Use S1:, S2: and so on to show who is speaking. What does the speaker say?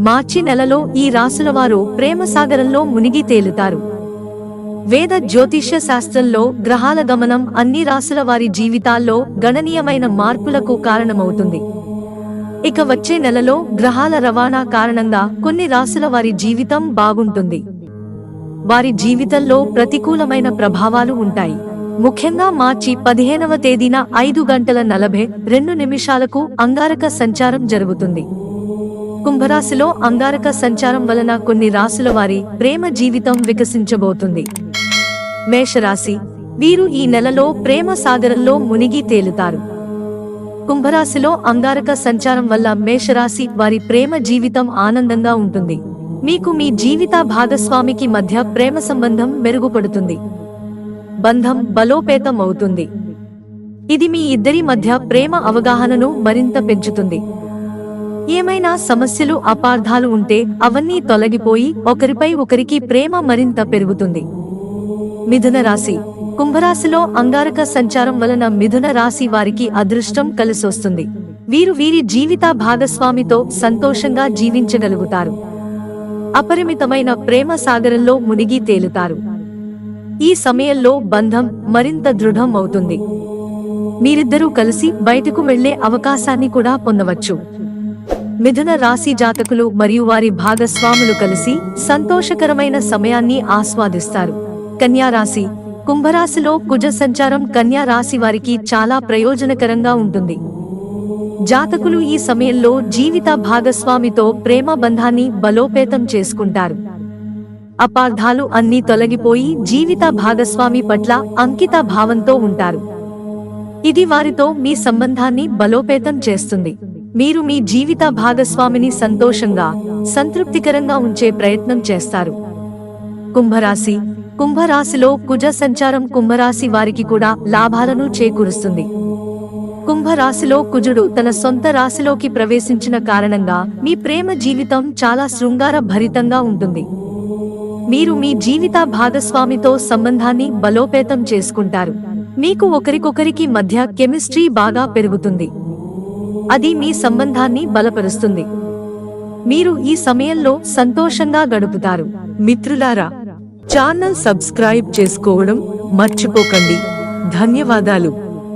S1: మార్చి నెలలో ఈ రాశులవారు ప్రేమ సాగరంలో మునిగి తేలుతారు. వేద జ్యోతిష్య శాస్త్రంలో గ్రహాల గమనం అన్ని రాశుల వారి జీవితాల్లో గణనీయమైన మార్పులకు కారణమవుతుంది. ఇక వచ్చే నెలలో గ్రహాల రవాణా కారణంగా కొన్ని రాశుల వారి జీవితం బాగుంటుంది. వారి జీవితంలో ప్రతికూలమైన ప్రభావాలు ఉంటాయి. ముఖ్యంగా మార్చి 15వ తేదీన 5:42 అంగారక సంచారం జరుగుతుంది. కుంభరాశిలో అంగారక సంచారం వలన కొన్ని రాశుల వారి ప్రేమ జీవితం వికసించబోతుంది. మేషరాశి వీరు ఈ నెలలో ప్రేమ సాగరంలో మునిగి తేలుతారు. కుంభరాశిలో అంగారక సంచారం వల్ల మేషరాశి వారి ప్రేమ జీవితం ఆనందంగా ఉంటుంది. మీకు మీ జీవిత భాగస్వామికి మధ్య ప్రేమ సంబంధం మెరుగుపడుతుంది. బంధం బలోపేతం అవుతుంది. ఇది మీ ఇద్దరి మధ్య ప్రేమ అవగాహనను మరింత పెంచుతుంది. ఏమైనా సమస్యలు అపార్థాలు ఉంటే అవన్నీ తొలగిపోయి ఒకరిపై ఒకరికి ప్రేమ మరింత పెరుగుతుంది. మిథున రాశి కుంభరాశిలో అంగారక సంచారం వలన మిథున రాశి వారికి అదృష్టం కలిసొస్తుంది. వీరు వీరి జీవిత భాగస్వామితో సంతోషంగా జీవించగలుగుతారు. అపరిమితమైన ప్రేమ సాగరంలో మునిగి తేలుతారు. ఈ సమయంలో బంధం మరింత దృఢం అవుతుంది. మీరిద్దరూ కలిసి బయటకు వెళ్లే అవకాశాన్ని కూడా పొందవచ్చు. మిథున రాశి జాతకులు మరియు వారి భాగస్వాములు కలిసి సంతోషకరమైన సమయాన్ని ఆస్వాదిస్తారు. కన్యా రాశి కుంభరాశిలో కుజ సంచారం కన్యా రాశి వారికి చాలా ప్రయోజనకరంగా ఉంటుంది. జాతకులు ఈ సమయంలో జీవిత భాగస్వామితో ప్రేమ బంధాన్ని బలోపేతం చేసుకుంటారు. అపార్థాలు అన్నీ తొలగిపోయి జీవిత భాగస్వామి పట్ల అంకిత భావంతో ఉంటారు. ఇది వారితో మీ సంబంధాన్ని బలోపేతం చేస్తుంది. మీరు మీ జీవిత భాగస్వామిని సంతోషంగా సంతృప్తికరంగా ఉంచే ప్రయత్నం చేస్తారు. కుంభరాశి కుంభరాశిలో కుజ సంచారం కుంభరాశి వారికి కూడా లాభాలను చేకూరుస్తుంది. కుంభరాశిలో కుజుడు తన సొంత రాశిలోకి ప్రవేశించిన కారణంగా మీ ప్రేమ జీవితం చాలా శృంగార భరితంగా ఉంటుంది. మీరు మీ జీవిత భాగస్వామితో సంబంధాన్ని బలోపేతం చేసుకుంటారు. మీకు ఒకరికొకరికి మధ్య కెమిస్ట్రీ బాగా పెరుగుతుంది. అది మీ సంబంధాన్ని బలపరుస్తుంది. మీరు ఈ సమయంలో సంతోషంగా గడుపుతారు. మిత్రులారా, ఛానల్ సబ్స్క్రైబ్ చేసుకోవడం మర్చిపోకండి. ధన్యవాదాలు.